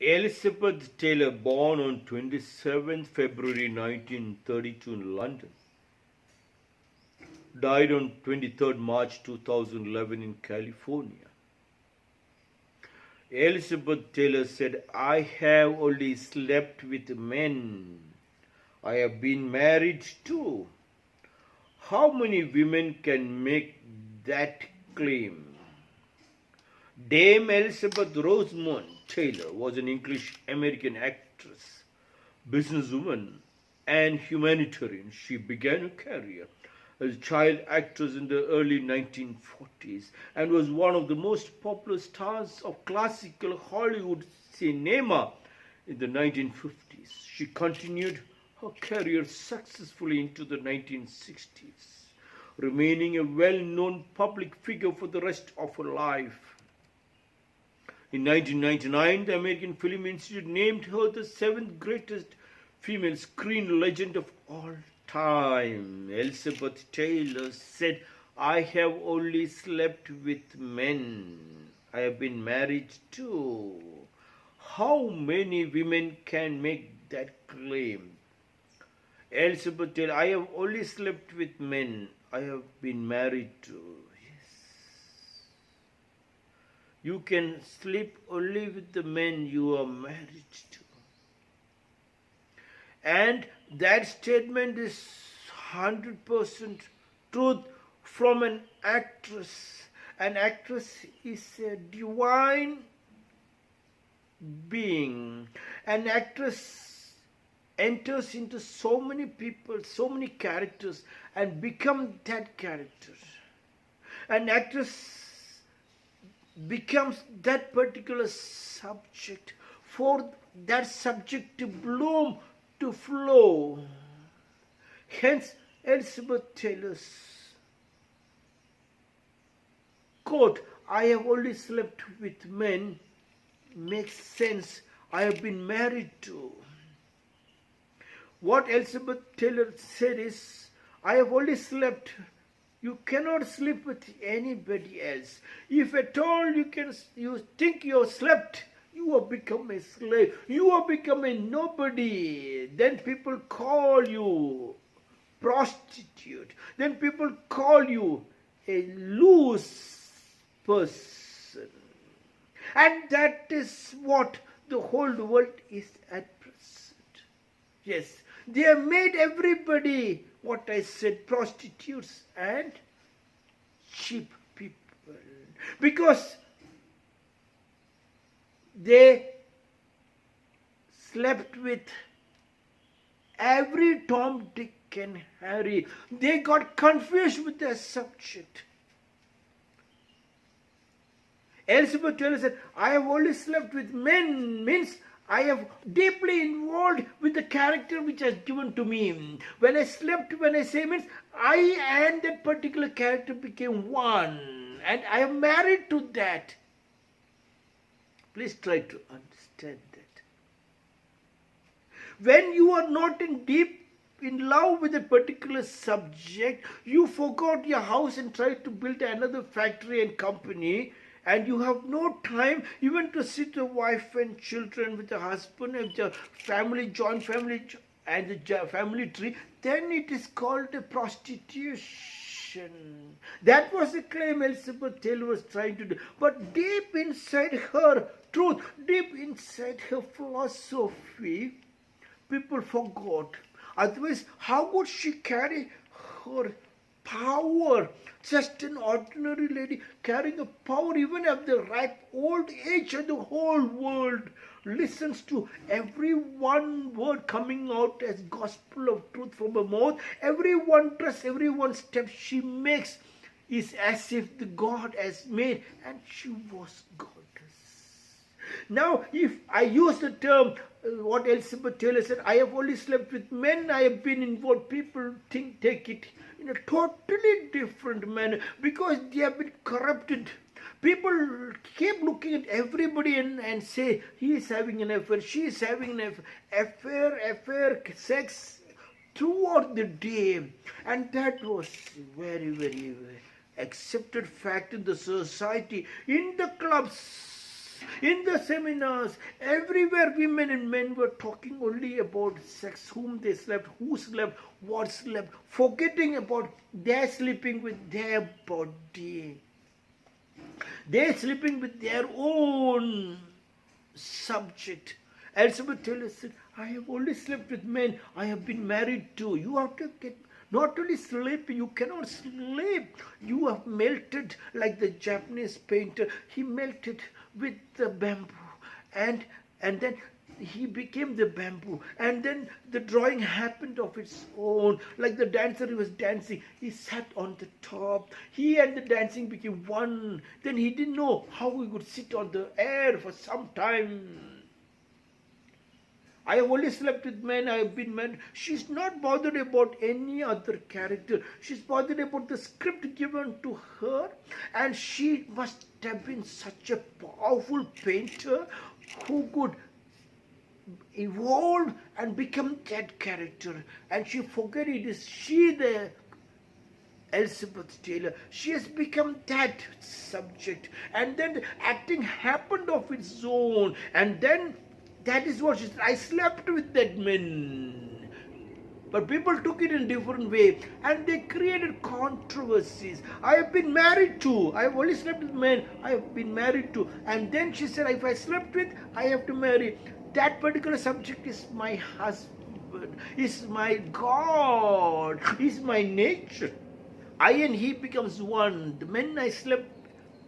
Elizabeth Taylor, born on 27th February 1932 in London, died on 23rd March 2011 in California. Elizabeth Taylor said, "I have only slept with men. I have been married too." How many women can make that claim? Dame Elizabeth Rosamond Taylor was an English-American actress, businesswoman, and humanitarian. She began her career as a child actress in the early 1940s and was one of the most popular stars of classical Hollywood cinema in the 1950s. She continued her career successfully into the 1960s, remaining a well-known public figure for the rest of her life. In 1999, the American Film Institute named her the 7th greatest female screen legend of all time. Elizabeth Taylor said, "I have only slept with men. I have been married too." How many women can make that claim? Elizabeth Taylor, "I have only slept with men. I have been married too." You can sleep only with the men you are married to. And that statement is 100% truth from an actress. An actress is a divine being. An actress enters into so many people, so many characters, and becomes that character. An actress becomes that particular subject, for that subject to bloom, to flow. Hence, Elizabeth Taylor's quote, "I have only slept with men," makes sense. I have been married to. What Elizabeth Taylor said is, "I have only slept." You cannot sleep with anybody else. If at all you think you have slept, you have become a slave. You have become a nobody. Then people call you prostitute. Then people call you a loose person. And that is what the whole world is at present. Yes, they have made everybody, what I said, prostitutes and cheap people, because they slept with every Tom, Dick and Harry. They got confused with their subject. Elizabeth Taylor said, "I have only slept with men," means I have deeply involved with the character which has given to me. When I slept, when I say means, I and that particular character became one. And I am married to that. Please try to understand that. When you are not in love with a particular subject, you forgot your house and tried to build another factory and company, and you have no time even to sit with wife and children, with the husband and the family, joint family and the family tree, then it is called a prostitution. That was the claim Elizabeth Taylor was trying to do. But deep inside her truth, deep inside her philosophy, people forgot. Otherwise, how would she carry her power? Just an ordinary lady carrying a power even at the ripe old age, and the whole world listens to every one word coming out as gospel of truth from her mouth. Every one dress, every one step she makes is as if the God has made, and she was goddess. Now, if I use the term, what Elizabeth Taylor said, "I have only slept with men, I have been involved," people take it in a totally different manner, because they have been corrupted. People keep looking at everybody and say, he is having an affair, she is having an affair, sex throughout the day. And that was very, very accepted fact in the society, in the clubs, in the seminars, everywhere women and men were talking only about sex, whom they slept, who slept, what slept, forgetting about their sleeping with their body. They're sleeping with their own subject. Elizabeth Taylor said, I have only slept with men I have been married to. You have to get, not only sleep, you cannot sleep. You have melted like the Japanese painter. He melted with the bamboo. And then he became the bamboo, and then the drawing happened of its own. Like the dancer who was dancing, he sat on the top. He and the dancing became one. Then he didn't know how he would sit on the air for some time. I have only slept with men, I have been married. She's not bothered about any other character. She's bothered about the script given to her, and she must have been such a powerful painter who could evolve and become that character. And she forget it is she, the Elizabeth Taylor. She has become that subject, and then the acting happened of its own. And then that is what she said, I slept with that man. But people took it in a different way, and they created controversies. I have been married to, I have only slept with men I have been married to. And then she said, if I slept with, I have to marry. That particular subject is my husband, is my God, is my nature. I and he becomes one. The men I slept,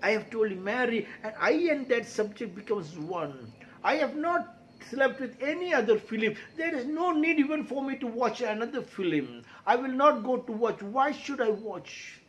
I have to only marry, and I and that subject becomes one. I have not slept with any other film. There is no need even for me to watch another film. I will not go to watch. Why should I watch?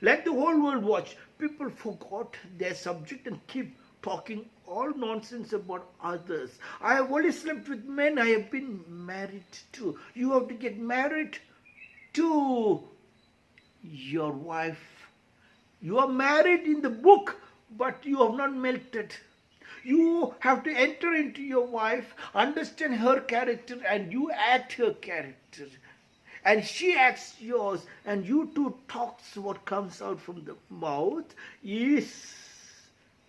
Let the whole world watch. People forgot their subject and keep talking all nonsense about others. I have only slept with men I have been married to. You have to get married to your wife. You are married in the book, but you have not melted. You have to enter into your wife, understand her character, and you act her character. And she acts yours, and you two talks. What comes out from the mouth is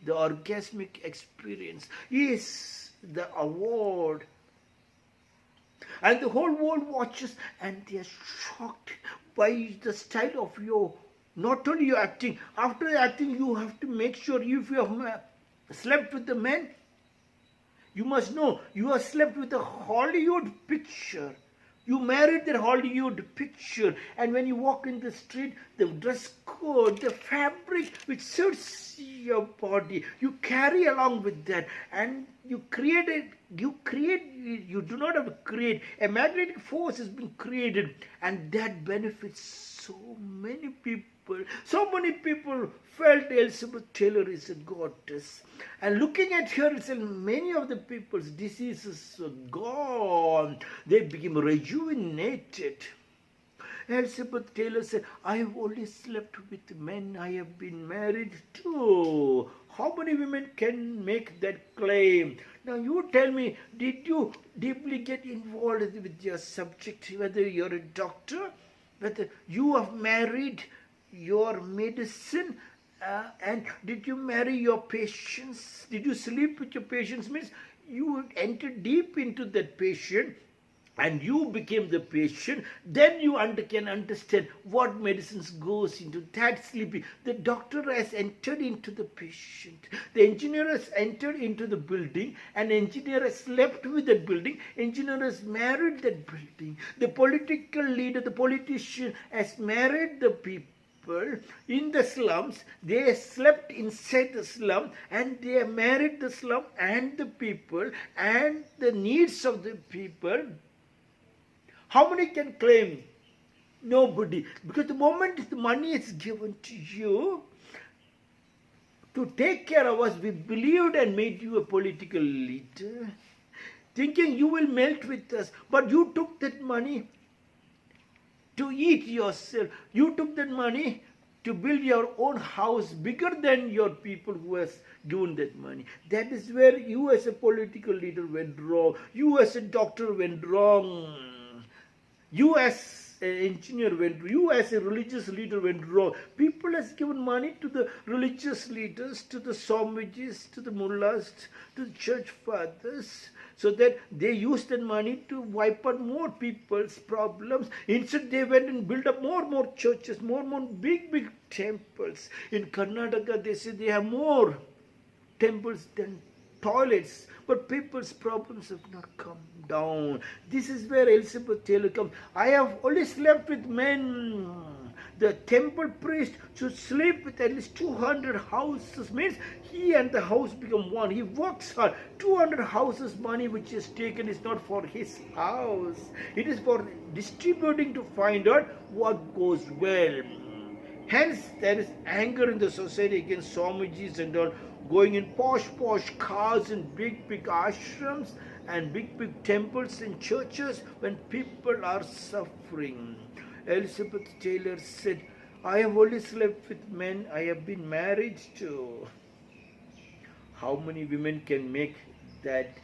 the orgasmic experience, is the award. And the whole world watches, and they are shocked by the style of your, not only your acting. After acting, you have to make sure if you have slept with the men, you must know you have slept with a Hollywood picture. You married that Hollywood picture, and when you walk in the street, the dress code, the fabric which suits your body, you carry along with that, and you do not have to create. A magnetic force has been created, and that benefits so many people. So many people felt Elizabeth Taylor is a goddess. And looking at her, many of the people's diseases are gone. They became rejuvenated. Elizabeth Taylor said, I have only slept with men I have been married to. How many women can make that claim? Now you tell me, did you deeply get involved with your subject, whether you're a doctor, whether you have married your medicine, and did you marry your patients? Did you sleep with your patients? Means you entered deep into that patient and you became the patient. Then you can understand what medicines goes into that sleeping. The doctor has entered into the patient. The engineer has entered into the building, and engineer has slept with that building. Engineer has married that building. The political leader, the politician has married the people. In the slums, they slept inside the slum, and they married the slum and the people and the needs of the people. How many can claim? Nobody. Because the moment the money is given to you to take care of us, we believed and made you a political leader, thinking you will melt with us. But you took that money to eat yourself. You took that money to build your own house bigger than your people who has given that money. That is where you as a political leader went wrong. You as a doctor went wrong. You as an engineer went wrong. You as a religious leader went wrong. People has given money to the religious leaders, to the Swamijis, to the mullahs, to the church fathers, so that they used that money to wipe out more people's problems. Instead, they went and built up more churches, more big temples. In Karnataka, they say they have more temples than toilets, but people's problems have not come down. This is where Elizabeth Taylor comes. I have only slept with men. The temple priest should sleep with at least 200 houses. Means he and the house become one. He works hard. 200 houses money which is taken is not for his house. It is for distributing to find out what goes well. Hence, there is anger in the society against Swamijis and all, going in posh cars and big ashrams and big temples and churches when people are suffering. Elizabeth Taylor said, I have only slept with men I have been married to. How many women can make that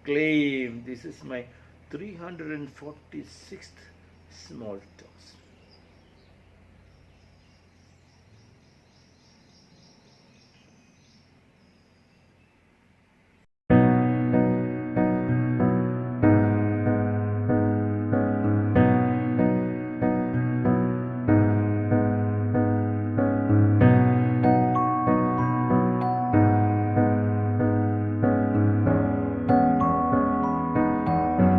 claim? This is my 346th small toss.